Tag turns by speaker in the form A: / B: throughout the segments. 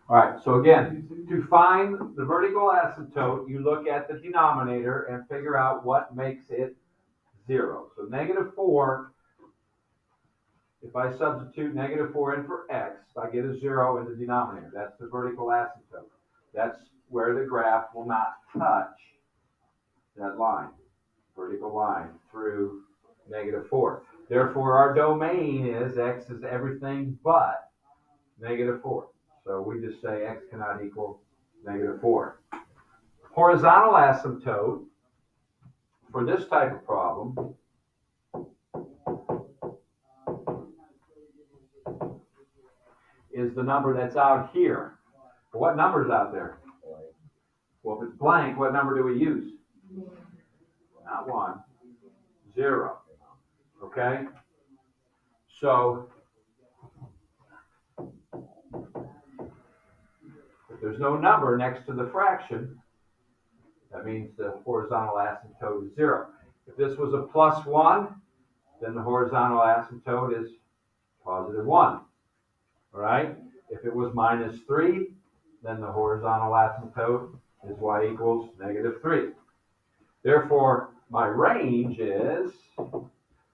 A: All right, so again, to find the vertical asymptote, you look at the denominator and figure out what makes it 0. So -4, if I substitute -4 in for x, I get a 0 in the denominator. That's the vertical asymptote. That's where the graph will not touch that line, vertical line, through -4. Therefore, our domain is x is everything but -4. So we just say x cannot equal -4. Horizontal asymptote for this type of problem is the number that's out here. What number is out there? Well, if it's blank, what number do we use? Not 1, 0. Okay? So if there's no number next to the fraction, that means the horizontal asymptote is 0. If this was a +1, then the horizontal asymptote is +1. All right? If it was -3, then the horizontal asymptote is y equals -3. Therefore, my range is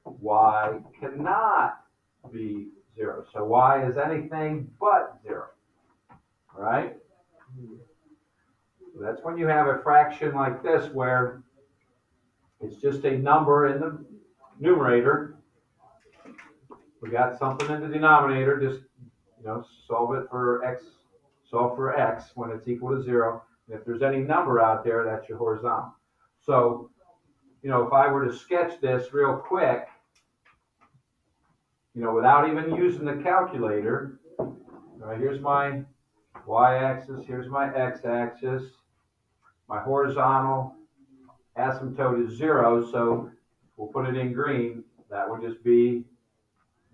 A: y cannot be 0. So y is anything but 0. All right? So that's when you have a fraction like this where it's just a number in the numerator. We got something in the denominator, just solve it for x, solve for x when it's equal to 0. And if there's any number out there, that's your horizontal. So, if I were to sketch this real quick, without even using the calculator, all right, here's my y-axis, here's my x-axis. My horizontal asymptote is 0, so we'll put it in green. That would just be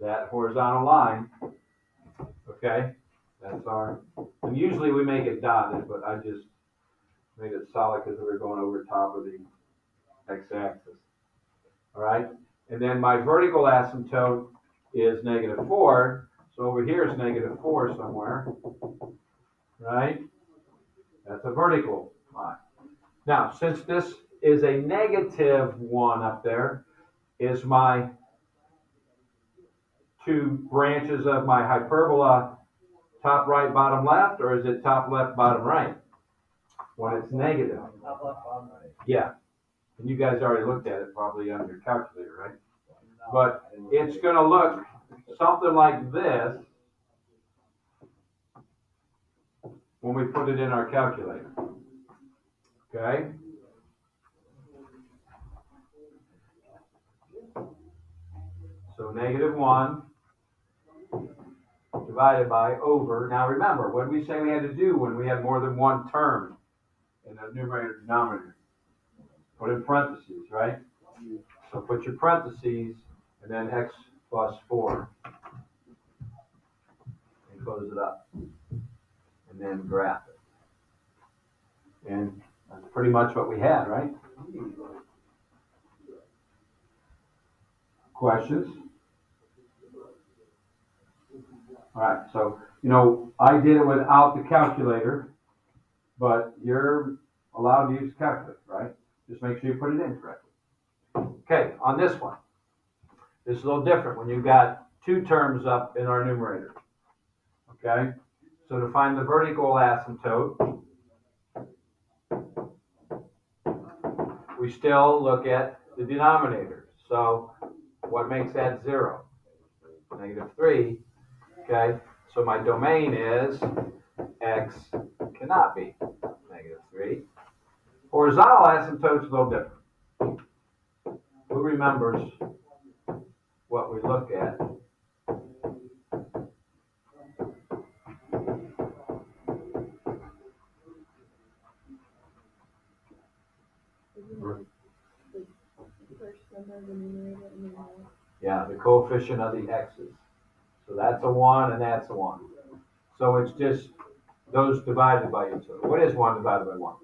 A: that horizontal line. Okay, that's our, and usually we make it dotted, but I just made it solid because we were going over top of the x-axis. All right, and then my vertical asymptote is -4, so over here is -4 somewhere, right? That's a vertical line. Now, since this is a -1 up there, is my two branches of my hyperbola top right, bottom left, or is it top left, bottom right? When it's negative.
B: Top left, bottom right.
A: Yeah. And you guys already looked at it probably on your calculator, right? But it's going to look something like this when we put it in our calculator. Okay? So -1 divided by over. Now remember, what did we say we had to do when we had more than one term in the numerator denominator? Put in parentheses, right? So put your parentheses and then x plus 4 and close it up. And then graph it. And that's pretty much what we had, right? Questions? All right, so, I did it without the calculator, but you're allowed to use the calculator, right? Just make sure you put it in correctly. Okay, on this one, this is a little different when you've got two terms up in our numerator. Okay, so to find the vertical asymptote, we still look at the denominator. So what makes that 0? -3. Okay, so my domain is x cannot be -3. Horizontal asymptote's a little different. Who remembers what we look at? Yeah, the coefficient of the x's. So that's a 1 and that's a 1. So it's just those divided by each other. What is 1 divided by 1?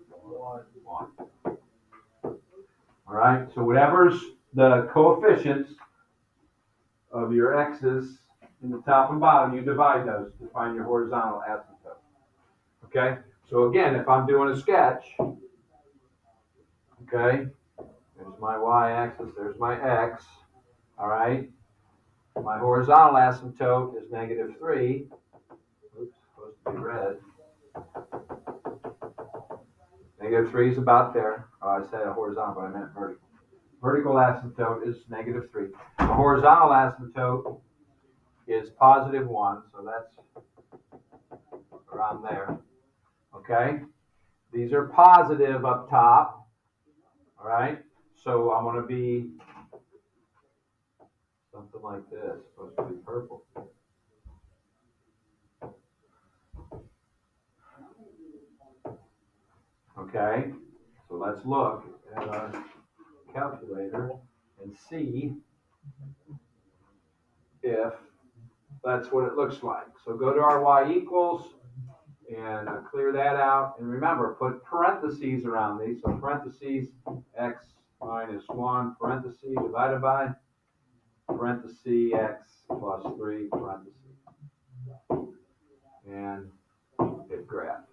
A: 1. All right, so whatever's the coefficients your x's in the top and bottom, you divide those to find your horizontal asymptote. Okay, so again, if I'm doing a sketch, okay, there's my y-axis, there's my x, all right? My horizontal asymptote is -3. Oops, supposed to be red. -3 is about there. Oh, I said horizontal, but I meant vertical. Vertical asymptote is -3. The horizontal asymptote is +1, so that's around there. Okay? These are positive up top. All right? So I'm going to be something like this. It's supposed to be purple. Okay? So let's look at our calculator and see if that's what it looks like. So go to our y equals and clear that out. And remember, put parentheses around these. So parentheses x minus 1, parentheses divided by parentheses x plus 3, parentheses. And hit graph.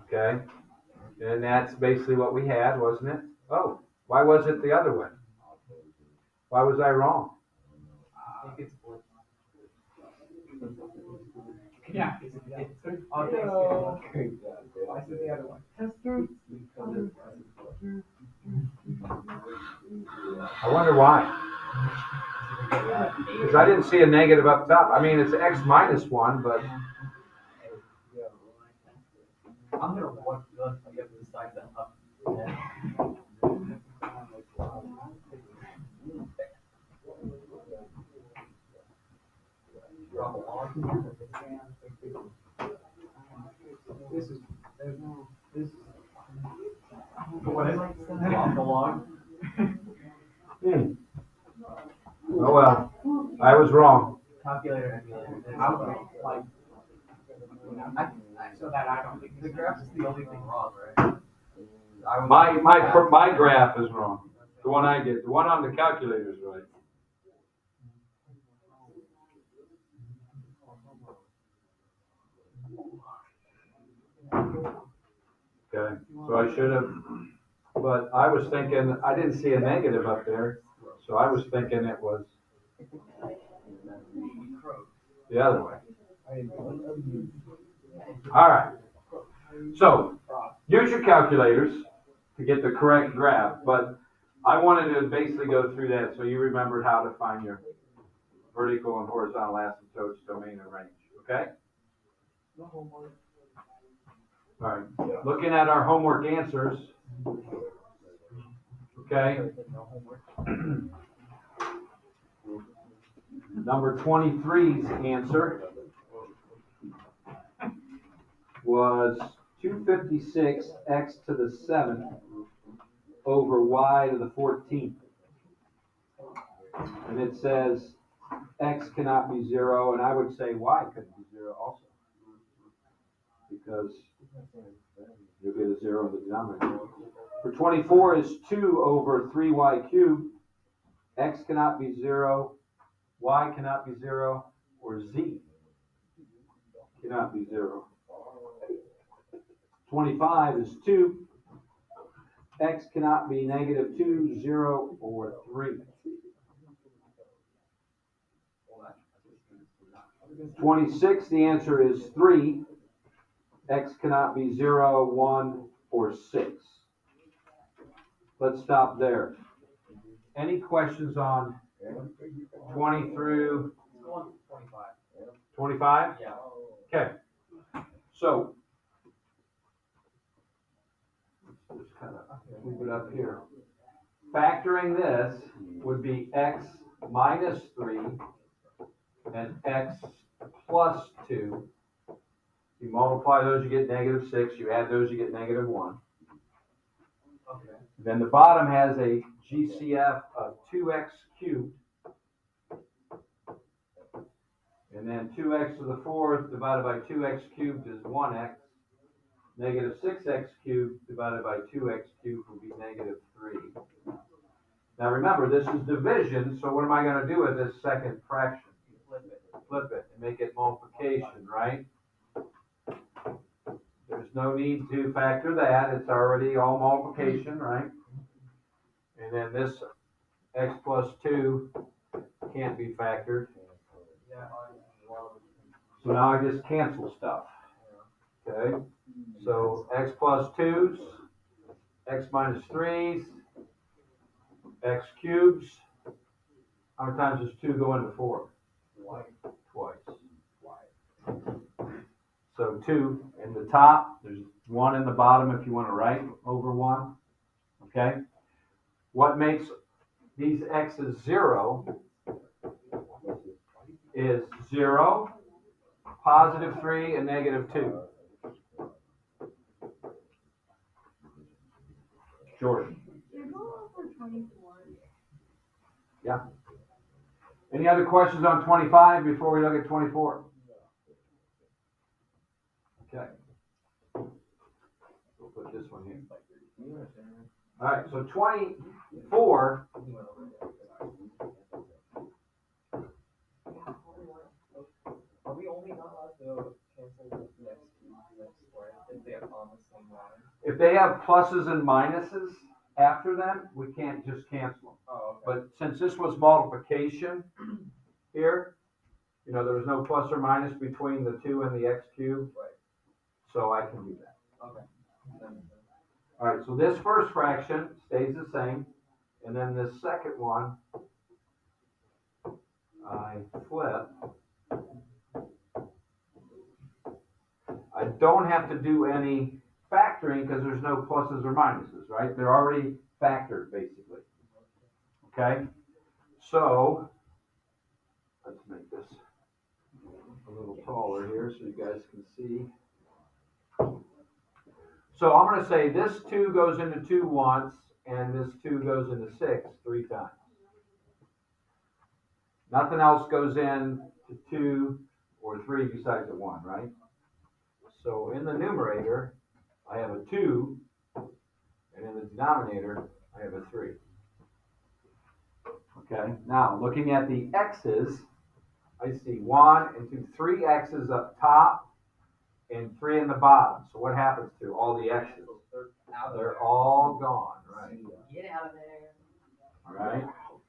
A: Okay? And that's basically what we had, wasn't it? Oh, why was it the other way? Why was I wrong?
B: Yeah. I said the other one.
A: I wonder why. Because I didn't see a negative up top. I mean, it's x minus 1, but
B: I'm gonna want you have to decide that up. This is what is it? The log.
A: oh well. I was wrong.
B: Calculator. I was like, so that I don't think the graph is the only thing wrong, right?
A: My graph is wrong. The one I did. The one on the calculator is right. Okay, so I should have, but I was thinking, I didn't see a negative up there, so I was thinking it was the other way. All right, so use your calculators to get the correct graph, but I wanted to basically go through that so you remembered how to find your vertical and horizontal asymptotes, domain, and range, okay? All right, looking at our homework answers, okay? Number 23's answer was 256 x to the 7th over y to the 14th. And it says x cannot be 0, and I would say y couldn't be 0 also. Because you'll get a 0 in the denominator. For 24 is 2 over 3y cubed. X cannot be 0, y cannot be 0, or z cannot be 0. 25 is 2. X cannot be -2, 0, or 3. 26, the answer is 3. X cannot be 0, 1, or 6. Let's stop there. Any questions on 20 through 25?
B: Yeah.
A: Okay. So, let's just kind of move it up here. Factoring this would be x minus 3 and x plus 2. You multiply those, you get -6. You add those, you get -1.
B: Okay.
A: Then the bottom has a GCF of 2x cubed. And then 2x to the 4th divided by 2x cubed is 1x. -6x cubed divided by 2x cubed will be -3. Now remember, this is division, so what am I going to do with this second fraction? flip it and make it multiplication, right? There's no need to factor that, it's already all multiplication, right? And then this x plus 2 can't be factored.
B: Yeah.
A: So now I just cancel stuff, okay? So x plus 2's, x minus 3's, x cubes. How many times does 2 go into 4? Twice. So 2 in the top, there's 1 in the bottom if you want to write over 1, okay? What makes these x's 0 is 0, positive 3, and negative 2. Jordan.
C: You're going over 24.
A: Yeah. Any other questions on 25 before we look at 24? Okay. We'll put this one here. All right, so 24,
B: Are we only not allowed to cancel the next square if they are on the same line?
A: if they have pluses and minuses after them, we can't just cancel them.
B: Oh, okay.
A: But since this was multiplication here, you know, there was no plus or minus between the 2 and the x cubed.
B: Right.
A: So I can do that.
B: Okay.
A: All right, so this first fraction stays the same. And then this second one, I flip. I don't have to do any factoring because there's no pluses or minuses, right? They're already factored, basically. Okay? So, let's make this a little taller here so you guys can see. So I'm going to say this 2 goes into 2 once, and this 2 goes into 6 3 times. Nothing else goes in to 2 or 3 besides the 1, right? So in the numerator, I have a 2, and in the denominator, I have a 3. Okay, now looking at the x's, I see 1 and 2, 3 x's up top and 3 in the bottom. So what happens to all the x's? They're all gone, right?
B: Get out of there.
A: All right.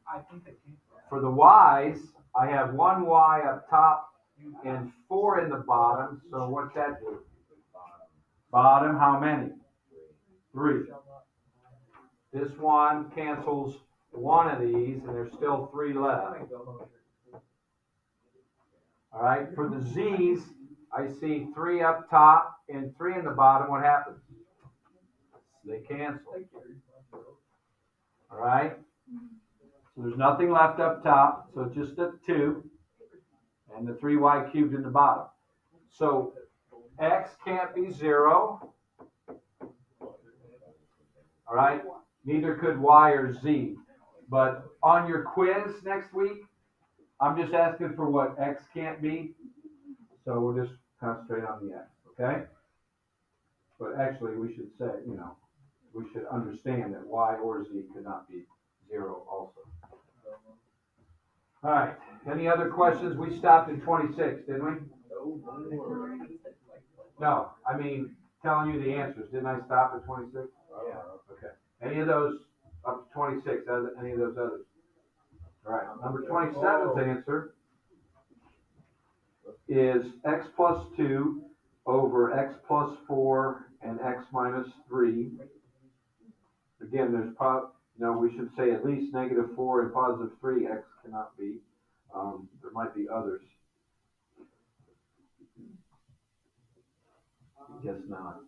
B: I think they came.
A: For the y's, I have 1 y up top and 4 in the bottom. So what's that do? Bottom, how many? 3. This one cancels one of these, and there's still 3 left. All right. For the z's, I see 3 up top and 3 in the bottom. What happens? They cancel. All right. So there's nothing left up top. So just the 2 and the 3y cubed in the bottom. So x can't be 0. All right. Neither could y or z. But on your quiz next week, I'm just asking for what x can't be. So we'll just concentrate on the x. Okay. But actually, we should say, you know, we should understand that y or z could not be 0 also. All right. Any other questions? We stopped at 26, didn't we? No, I mean, telling you the answers. Didn't I stop at 26?
B: Yeah.
A: Okay. Any of those up to 26, any of those others? All right. Number 27's answer is x plus 2 over x plus 4 and x minus 3. Again, there's we should say at least negative 4 and positive 3. X cannot be. There might be others. Guess not.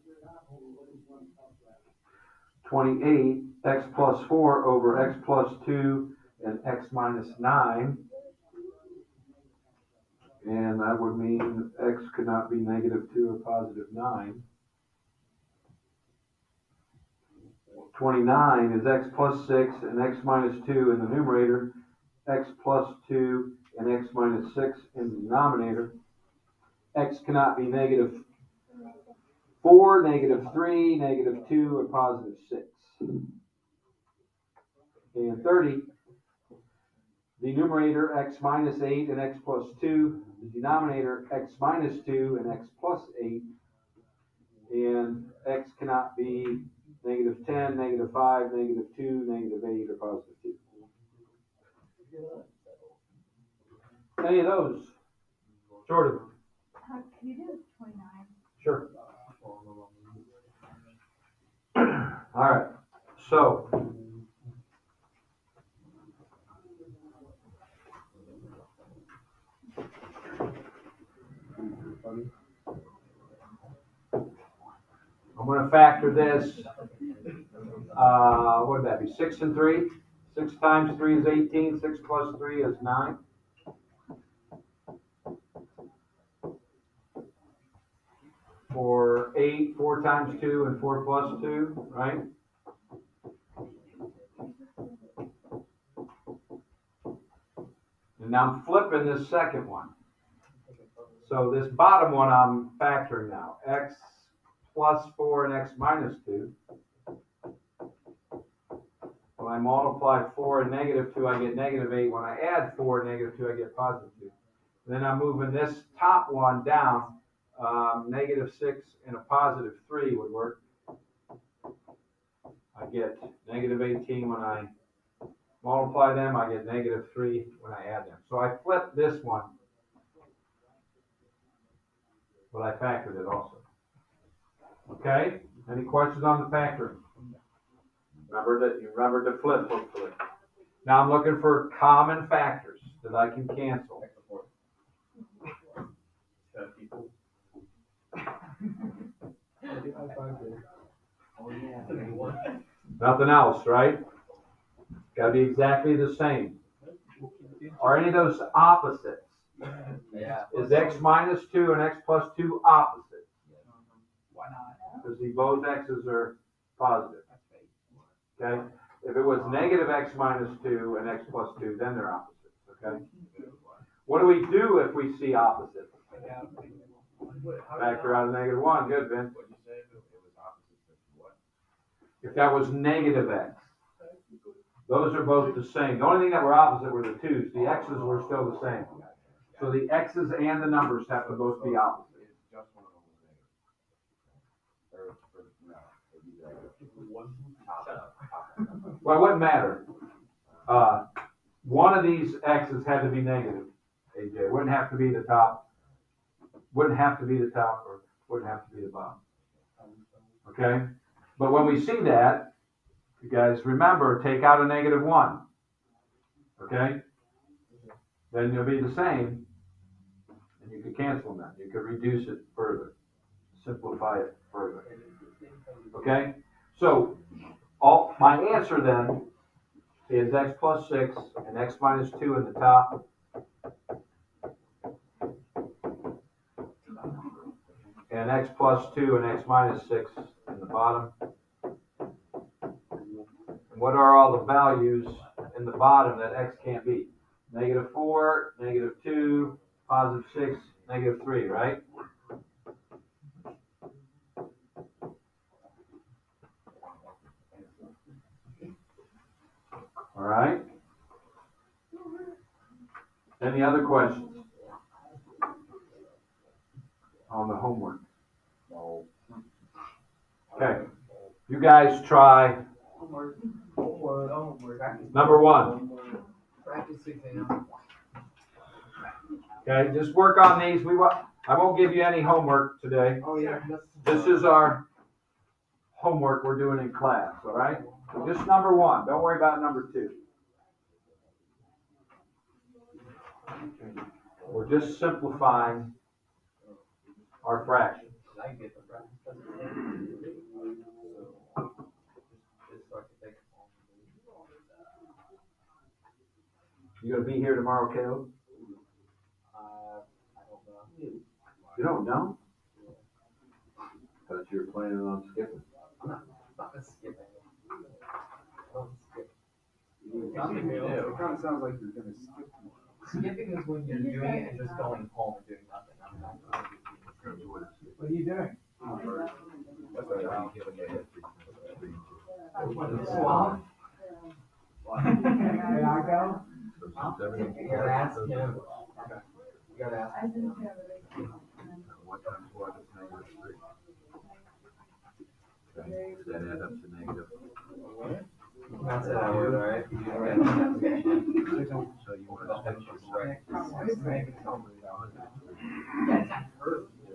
A: 28, x plus 4 over x plus 2 and x minus 9. And that would mean x could not be negative 2 or positive 9. 29 is x plus 6 and x minus 2 in the numerator, x plus 2 and x minus 6 in the denominator. X cannot be negative 4, negative 3, negative 2, or positive 6. And 30, the numerator x minus 8 and x plus 2, the denominator x minus 2 and x plus 8, and x cannot be negative 10, negative 5, negative 2, negative 8, or positive 2. Any of those? Sort of.
C: Can you do 29?
A: Sure. All right. So, I'm going to factor this. What would that be? 6 and 3. 6 times 3 is 18. 6 plus 3 is 9. For 8, 4 times 2 and 4 plus 2, right? And now I'm flipping this second one. So this bottom one I'm factoring now. X plus 4 and x minus 2. When I multiply 4 and negative 2, I get negative 8. When I add 4 and negative 2, I get positive 2. And then I'm moving this top one down. Negative 6 and a positive 3 would work. I get negative 18 when I multiply them. I get negative 3 when I add them. So I flipped this one, but I factored it also. Okay? Any questions on the factoring? Remember to flip, hopefully. Now I'm looking for common factors that I can cancel. Nothing else, right? Got to be exactly the same. Are any of those opposites?
B: Yeah.
A: Is x minus 2 and x plus 2 opposites?
B: Why not?
A: Because both x's are positive. Okay? If it was negative x minus 2 and x plus 2, then they're opposites. Okay? What do we do if we see opposites? Factor out a negative 1. Good, Vin. If that was negative x. Those are both the same. The only thing that were opposite were the 2's. The x's were still the same. So the x's and the numbers have to both be opposite. Well, it wouldn't matter. One of these x's had to be negative, AJ. It wouldn't have to be the top. Wouldn't have to be the top or wouldn't have to be the bottom. Okay? But when we see that, you guys remember, take out a negative 1. Okay? Then you'll be the same. And you could cancel them. You could reduce it further. Simplify it further. Okay? So, my answer then is x plus 6 and x minus 2 in the top. And x plus 2 and x minus 6 in the bottom. And what are all the values in the bottom that x can't be? Negative 4, negative 2, positive 6, negative 3, right? All right. Any other questions on the homework? No. Okay. You guys try
B: Homework.
A: number 1.
B: Practice 6 a.m.
A: Okay, just work on these. I won't give you any homework today.
B: Oh yeah.
A: This is our homework we're doing in class, all right? So just number 1. Don't worry about number 2. We're just simplifying our fractions.
B: I get the practice.
A: You gonna be here tomorrow, Caleb?
B: I don't know.
A: You don't know? Thought you were planning on skipping.
B: Not skipping. Don't skip.
D: It kind of sounds like you're gonna skip one.
B: Skipping is when you're doing it and just going home and doing nothing.
D: What are you doing?
B: Swamp.
D: May I go?
B: You gotta ask him. You gotta ask
C: I
B: him.
C: didn't have it.
E: What times what is negative three? That add up to negative.
B: That's it, I would, alright? You
E: So you want to switch your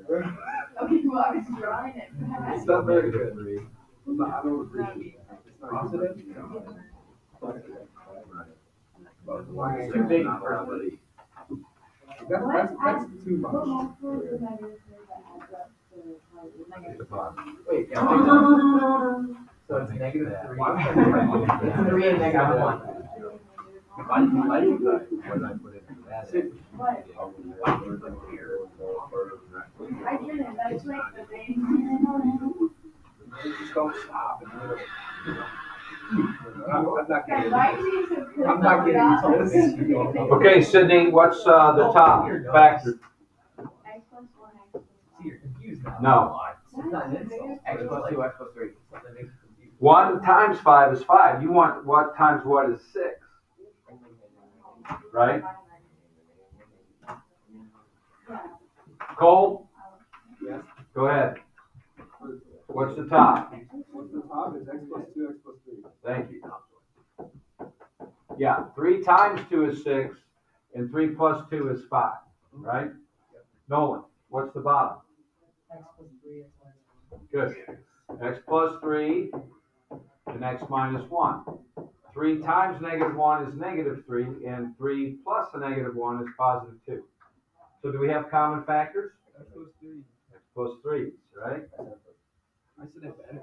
B: Right.
C: Okay, well, I was trying it.
D: It's not very
E: negative
D: good.
E: three.
D: I don't appreciate it. It's not
B: Positive?
E: Right.
B: Too big for
E: Probability.
D: That's too much.
E: At the bottom.
B: Wait, yeah. So it's negative three. It's three and negative one.
E: Why did you what did I put in for that?
C: What?
E: Why did you put here?
C: I didn't, that's like the thing.
D: Just don't stop. I'm not getting
C: Why
D: it.
C: do you so good?
D: I'm not getting into this.
A: Okay, Sydney, what's, the top factor?
C: X plus one, X plus
B: See, you're confused now.
A: No.
B: It's not an insult. X plus two, X plus three. Something makes you confused.
A: 1 times 5 is 5. You want what times what is 6, right? Cole?
D: Yes.
A: Go ahead. What's the top?
D: What's the top is X plus 2, X plus 3.
A: Thank you. Yeah, 3 times 2 is 6, and 3 plus 2 is 5, right? Nolan, what's the bottom?
B: X plus three, X minus one.
A: Good. X plus 3 and X minus 1. 3 times negative 1 is negative 3, and 3 plus a negative 1 is positive 2. So do we have common factors?
D: X plus 3.
A: X plus 3, right?
D: I said it better.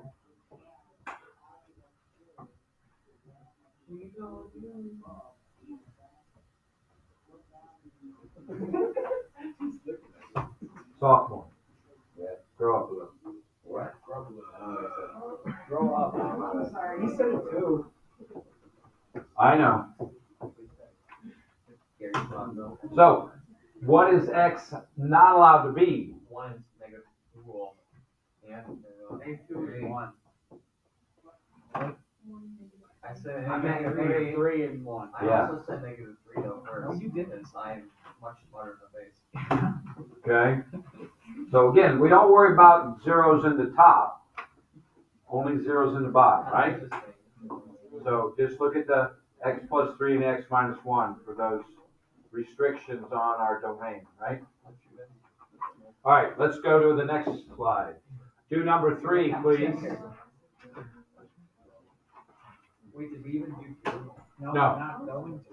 A: Sophomore. Grow up a little.
E: What?
D: Grow up.
C: I'm sorry.
D: He said it too.
A: I know.
B: Gary's not, no.
A: So, what is X not allowed to be?
B: One is negative rule. And,
D: two is 1.
B: I said
D: I meant
B: negative
D: negative
B: three.
D: 3 and 1.
B: I
A: Yeah.
B: also said negative three though first.
D: No, you didn't.
B: Because I'm much smarter in the face.
A: Okay? So again, we don't worry about zeros in the top. Only zeros in the bottom, right? So just look at the X plus 3 and X minus 1 for those restrictions on our domain, right? All right, let's go to the next slide. Do number 3, please.
B: Wait, did we even do two?
A: No.
D: Not going to.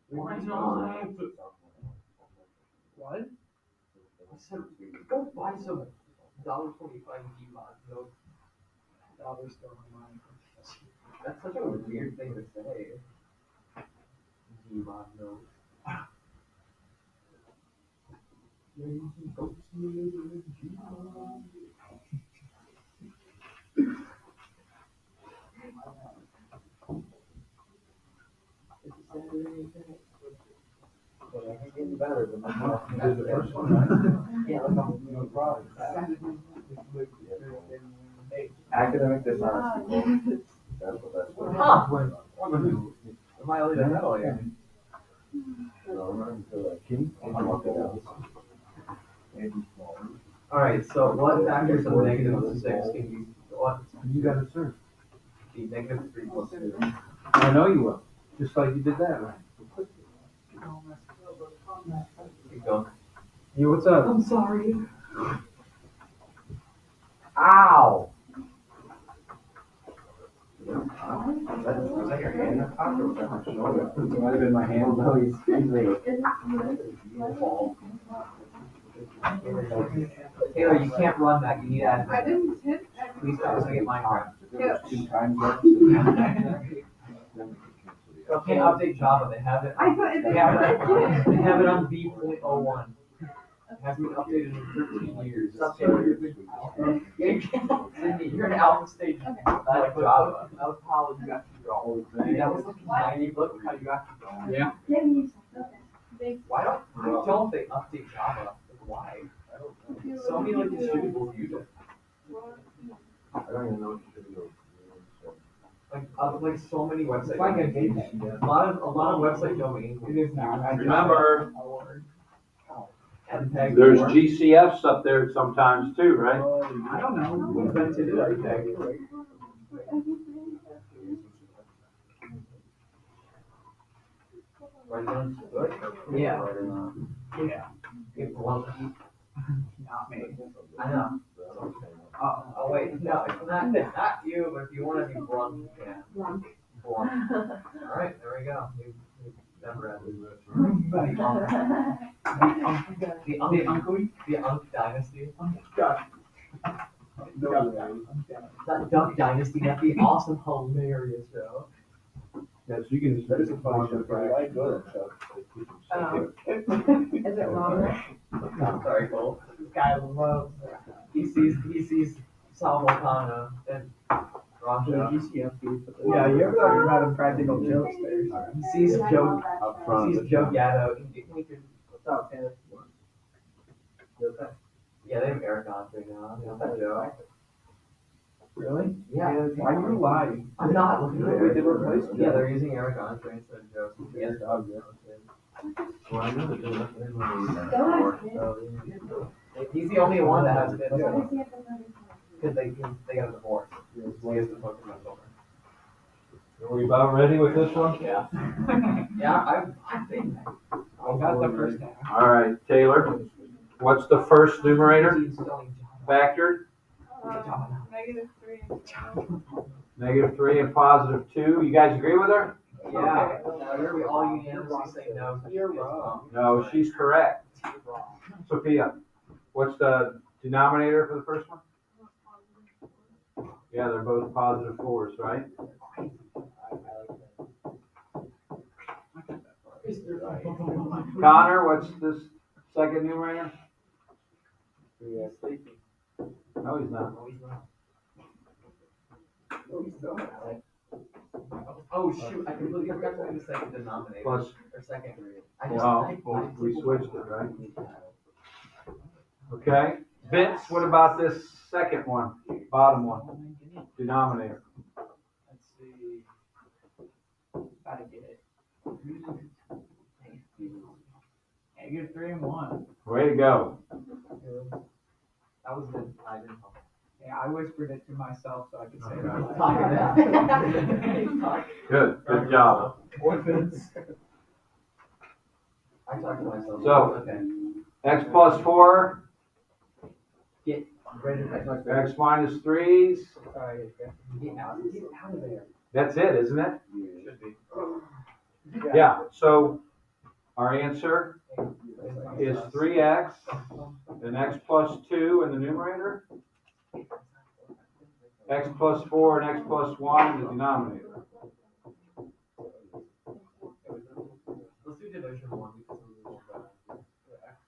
B: Why not? What? I said, go buy some $1.25 G-Mod notes.
D: Dollar store online.
B: That's such a weird thing to say. G-Mod notes.
E: Well, I think getting better than
A: You did the first one, right?
B: Yeah,
E: No problem. Academic dishonesty. That's what that's for.
B: Huh? Am I only the middle here? Alright, so what factors of negative 6 can you, what,
A: You got it, sir.
B: be negative 3 plus 2?
A: I know you will, just like you did that, right?
B: Keep going.
A: You, what's up?
B: I'm sorry. Ow!
E: Was that your hand that popped or was that my shoulder? It might have been my hand. No, he's
B: Taylor, you can't run that, you need admin.
C: I didn't hit.
B: Please don't look at Minecraft.
E: There was 2 times that.
B: Okay, update Java, they have it.
C: I thought
B: They have it, they have it on V.01. It hasn't been updated in 13 years. Stop Taylor. Sydney, you're in alpha stage. Like Java. That was how you got to draw. Dude, that was like 90, look how you got to draw.
D: Yeah.
C: Big.
B: Why don't they update Java? Like, why? So many like distributables use it.
E: I don't even know what you should do.
B: like so many websites.
D: It's like a game.
B: A lot of website domains.
D: It is now.
A: Remember,
B: And tag
A: there's
B: more.
A: GCFs up there sometimes too, right?
D: I don't know. We invented it, I think.
B: Right down to it.
D: Yeah.
B: Right or not.
D: Yeah.
B: It won't.
D: Not me.
B: I know. Oh wait, no, not you, but if you want to be blunt, you can. Blunt. Alright, there we go. You never had the Unk Dynasty. That Duck Dynasty, that'd be awesome, hilarious show.
A: Yes, you can just.
E: That is a fun show, but I enjoy that show.
C: Is it longer?
B: Sorry, Cole.
D: This guy loves
B: He sees Sal Volcano and Raja.
D: Yeah, you're talking about impractical jokes there.
B: He sees Joe.
E: Up
B: He
E: front.
B: sees Joe Gatto. What's up, Ted? You okay? Yeah, they have Eric Andre now. You know that Joe?
D: Really?
B: Yeah.
D: Why are you lying?
B: I'm not looking at
E: We
B: Eric.
E: did replace
B: Yeah, they're using Eric Andre instead of Joe.
E: Yes, dog, yeah.
A: Well, I know that.
B: He's the only one that has been
C: What does he have to know?
B: because they got a divorce. He has to focus on children.
A: Are we about ready with this one?
B: Yeah. Yeah, I think.
D: I got the first half.
A: All right, Taylor, what's the first numerator factored? -3 and +2. You guys agree with her?
B: Yeah. We all unanimously say no.
D: You're wrong.
A: No, she's correct. Sophia, what's the denominator for the first one? Yeah, they're both +4s, right? Connor, what's this second numerator?
E: Yeah, sleepy.
A: No, he's not.
B: Oh shoot! I completely forgot to do the second denominator
A: Plus,
B: or second.
A: we switched it, right? Okay. Vince, what about this second one, bottom one, denominator?
D: Let's see. Gotta get it. -3 and 1.
A: Way to go.
B: That was good. I didn't.
D: Yeah, I whispered it to myself so I could say it.
A: Okay.
B: Talking
A: Good job.
B: Orphans. I talked to myself.
A: So-
B: Okay.
A: X + 4,
B: Greater than
A: X -3s.
B: Sorry. Get out of there.
A: That's it, isn't it?
B: Should be.
A: Yeah, so our answer is 3x, then x + 2 in the numerator, x + 4 and x + 1 in the denominator.
B: Let's do division 1 because it was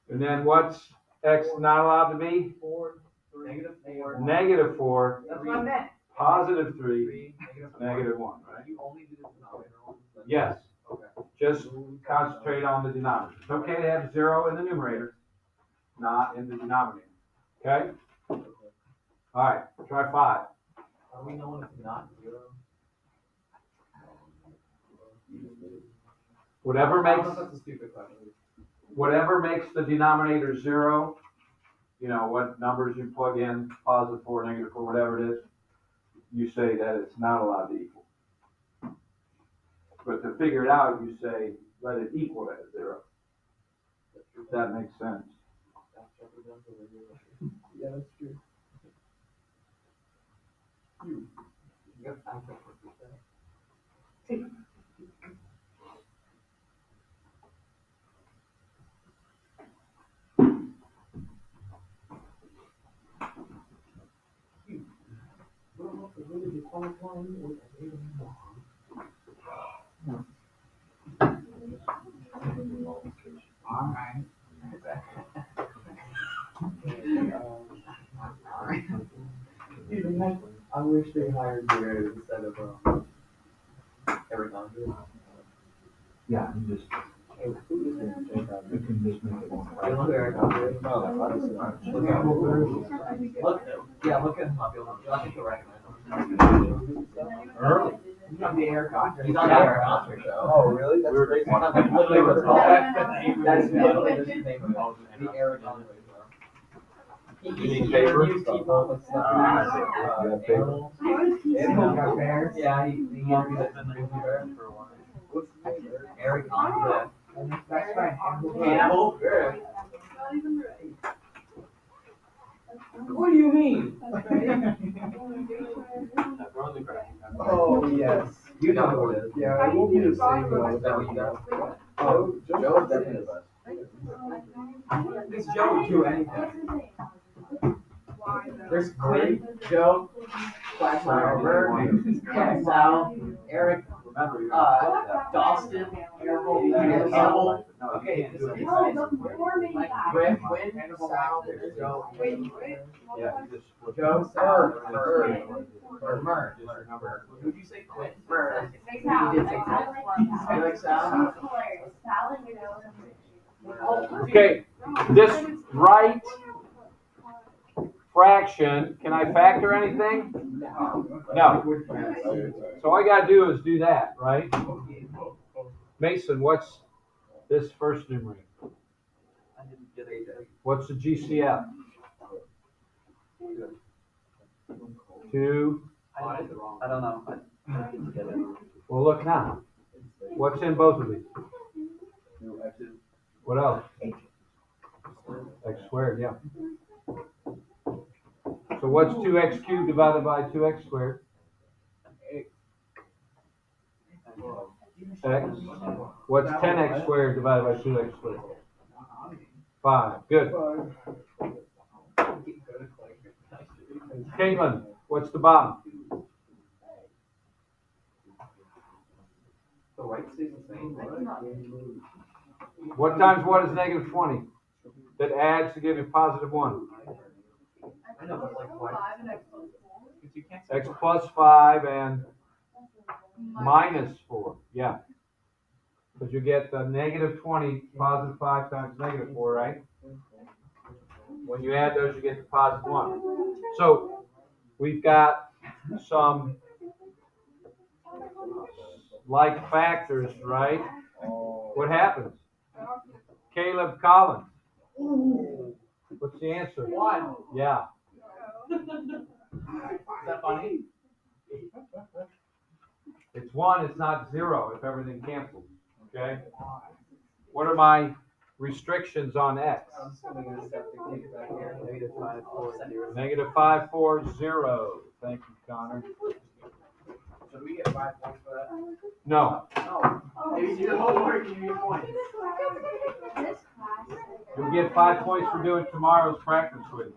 A: And then what's x not allowed to be?
B: -4.
A: -4,
C: That's what I meant.
A: +3, -1, right?
B: You only do the denominator one.
A: Yes,
B: Okay.
A: just concentrate on the denominator. It's okay to have 0 in the numerator, not in the denominator. Okay? All right, try 5.
B: How do we know when it's not 0?
A: Whatever
B: I don't know
A: makes
B: if that's a stupid question.
A: whatever makes the denominator 0, you know, what numbers you plug in, +4, -4, whatever it is, you say that it's not allowed to equal. But to figure it out, you say, let it equal that 0. If that makes sense.
D: Yeah, that's true.
B: Yep, I can't repeat that.
D: Alright.
B: I wish they hired Jared instead of Eric Andre.
A: Yeah, you just,
B: You
A: can just make it one.
B: know Eric Andre?
E: No, obviously.
B: Look at him. Look, yeah, look at him up. I think you'll recognize him.
A: Early.
B: He's on the Eric Andre show.
E: Oh, really? That's
A: We're-
E: crazy.
B: That's literally what's called. That's literally
C: That's
B: the name of it. The Eric Andre show.
A: You
B: He
A: need paper?
B: interviews people with stuff.
A: I see. You have paper?
B: Animals.
D: Animal got bears.
B: Yeah, he interviewed a grizzly bear for a while.
D: What's the name?
B: Eric Andre.
D: That's right.
B: Animal bear.
C: Not even right.
B: What do you mean?
D: Oh, yes.
B: You know who it is.
D: Yeah, it won't be the same though.
B: Is that what you got?
D: Oh,
E: Joe's definitely the best.
B: This Joe would do anything. There's Quinn, Joe, Flash Robert, Sal, Eric, Dawson, Campbell. Okay, this is like Rick, Quinn, Sal, there's Joe.
A: Yeah, you just flip it.
B: Joe, Sal, or Mer. Would you say Quinn? Mer. You did say Sal. You like Sal?
A: Okay, this right fraction, can I factor anything? No. So all I gotta do is do that, right? Mason, what's this first numerator? What's the GCF? 2.
E: I don't know.
A: Well, look now. What's in both of these? What else? X squared, yeah. So what's 2x cubed divided by 2x squared? X. What's 10x squared divided by 2x squared? 5. Good. Caitlin, what's the bottom?
B: The right stays the same.
A: What times what is negative 20? That adds to give you positive 1.
B: I know, but like what?
A: X plus 5 and minus 4. Yeah. Because you get the negative 20, positive 5 times negative 4, right? When you add those, you get the positive 1. So we've got some like factors, right? What happens? Caleb Collins. What's the answer?
B: 1.
A: Yeah.
B: Is that funny?
A: It's 1, it's not 0 if everything cancels. Okay? What are my restrictions on x?
B: I'm just gonna get a septic tank back here. Negative 5, 4, 0.
A: Negative 5, 4, 0. Thank you, Connor.
B: Should we get 5 points for that?
A: No.
B: No. Maybe your homework, you need points.
A: You'll get 5 points for doing tomorrow's practice quiz.